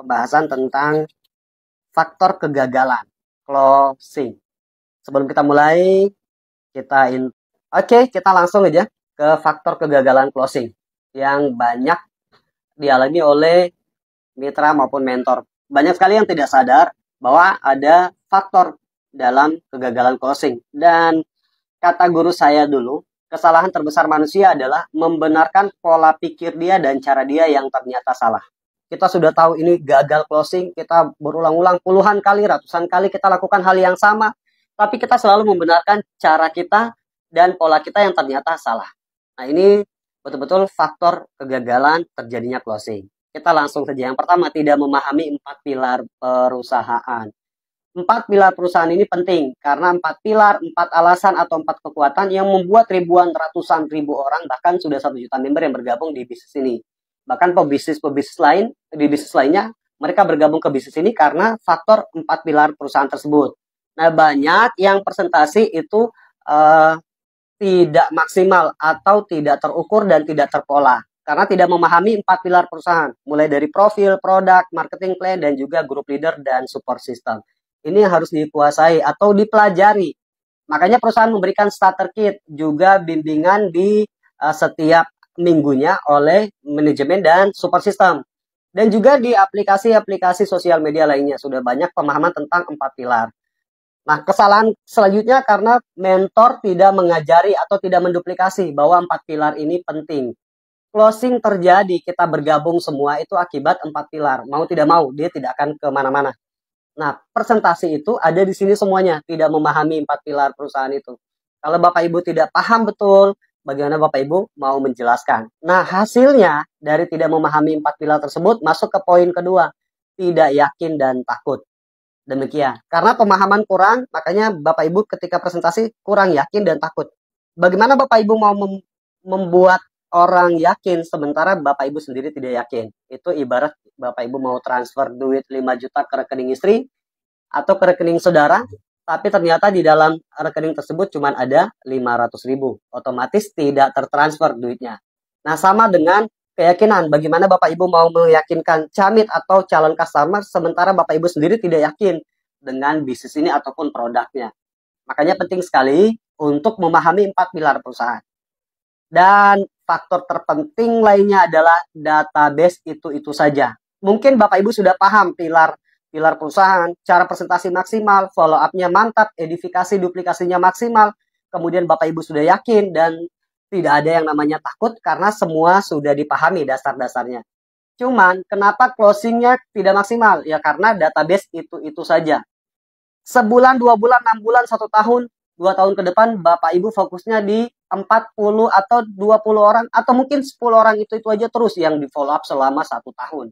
pembahasan tentang faktor kegagalan closing. Sebelum kita mulai, kita langsung aja ke faktor kegagalan closing yang banyak dialami oleh mitra maupun mentor. Banyak sekali yang tidak sadar bahwa ada faktor dalam kegagalan closing. Dan kata guru saya dulu, kesalahan terbesar manusia adalah membenarkan pola pikir dia dan cara dia yang ternyata salah. Kita sudah tahu ini gagal closing, kita berulang-ulang puluhan kali, ratusan kali kita lakukan hal yang sama, tapi kita selalu membenarkan cara kita dan pola kita yang ternyata salah. Nah, ini betul-betul faktor kegagalan terjadinya closing. Kita langsung saja. Yang pertama, tidak memahami 4 pilar perusahaan. 4 pilar perusahaan ini penting karena 4 pilar, 4 alasan atau 4 kekuatan yang membuat ribuan, ratusan ribu orang, bahkan sudah 1 juta member yang bergabung di bisnis ini. Bahkan pebisnis lain, di bisnis lainnya, mereka bergabung ke bisnis ini karena faktor 4 pilar perusahaan tersebut. Nah, banyak yang presentasi itu tidak maksimal atau tidak terukur dan tidak terpola karena tidak memahami 4 pilar perusahaan, mulai dari profil, produk, marketing plan, dan juga grup leader dan support system. Ini yang harus dikuasai atau dipelajari. Makanya perusahaan memberikan starter kit, juga bimbingan di setiap minggunya oleh manajemen dan support system. Dan juga di aplikasi-aplikasi sosial media lainnya sudah banyak pemahaman tentang 4 pilar. Nah, kesalahan selanjutnya karena mentor tidak mengajari atau tidak menduplikasi bahwa 4 pilar ini penting. Closing terjadi, kita bergabung semua itu akibat 4 pilar. Mau tidak mau, dia tidak akan kemana-mana. Nah, presentasi itu ada di sini semuanya, tidak memahami 4 pilar perusahaan itu. Kalau Bapak Ibu tidak paham betul, bagaimana Bapak Ibu mau menjelaskan? Nah, hasilnya dari tidak memahami 4 pilar tersebut masuk ke poin kedua, tidak yakin dan takut. Demikian. Karena pemahaman kurang, makanya Bapak Ibu ketika presentasi kurang yakin dan takut. Bagaimana Bapak Ibu mau membuat orang yakin sementara Bapak Ibu sendiri tidak yakin? Itu ibarat Bapak Ibu mau transfer duit 5 juta ke rekening istri atau ke rekening saudara, tapi ternyata di dalam rekening tersebut cuma ada 500.000. Otomatis tidak tertransfer duitnya. Nah, sama dengan keyakinan, bagaimana Bapak Ibu mau meyakinkan camit atau calon customer sementara Bapak Ibu sendiri tidak yakin dengan bisnis ini ataupun produknya. Makanya penting sekali untuk memahami 4 pilar perusahaan. Dan faktor terpenting lainnya adalah database itu saja. Mungkin Bapak Ibu sudah paham pilar perusahaan, cara presentasi maksimal, follow up-nya mantap, edifikasi duplikasinya maksimal, kemudian Bapak Ibu sudah yakin dan tidak ada yang namanya takut karena semua sudah dipahami dasar-dasarnya. Cuman kenapa closingnya tidak maksimal? Ya karena database itu saja. Sebulan, 2 bulan, 6 bulan, 1 tahun, 2 tahun ke depan Bapak Ibu fokusnya di 40 atau 20 orang atau mungkin 10 orang itu aja terus yang di follow up selama 1 tahun.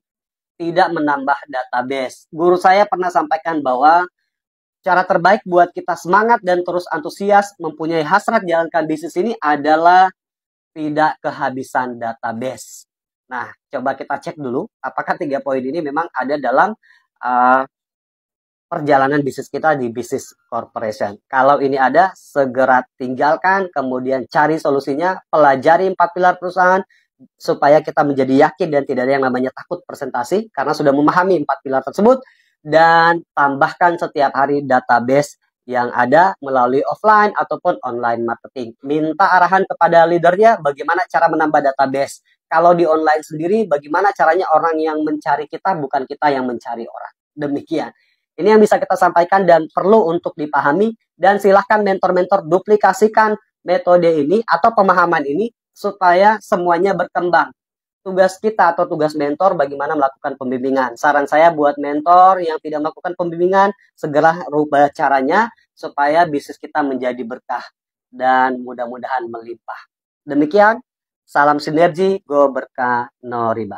Tidak menambah database. Guru saya pernah sampaikan bahwa cara terbaik buat kita semangat dan terus antusias mempunyai hasrat jalankan bisnis ini adalah tidak kehabisan database. Nah, coba kita cek dulu apakah 3 poin ini memang ada dalam perjalanan bisnis kita di bisnis corporation. Kalau ini ada, segera tinggalkan, kemudian cari solusinya, pelajari 4 pilar perusahaan, supaya kita menjadi yakin dan tidak ada yang namanya takut presentasi, karena sudah memahami 4 pilar tersebut, dan tambahkan setiap hari database yang ada melalui offline ataupun online marketing. Minta arahan kepada leadernya bagaimana cara menambah database. Kalau di online sendiri, bagaimana caranya orang yang mencari kita, bukan kita yang mencari orang. Demikian. Ini yang bisa kita sampaikan dan perlu untuk dipahami. Dan silahkan mentor-mentor duplikasikan metode ini atau pemahaman ini supaya semuanya berkembang. Tugas kita atau tugas mentor bagaimana melakukan pembimbingan. Saran saya buat mentor yang tidak melakukan pembimbingan, segera rubah caranya supaya bisnis kita menjadi berkah dan mudah-mudahan melimpah. Demikian, salam sinergi, go berkah, no riba.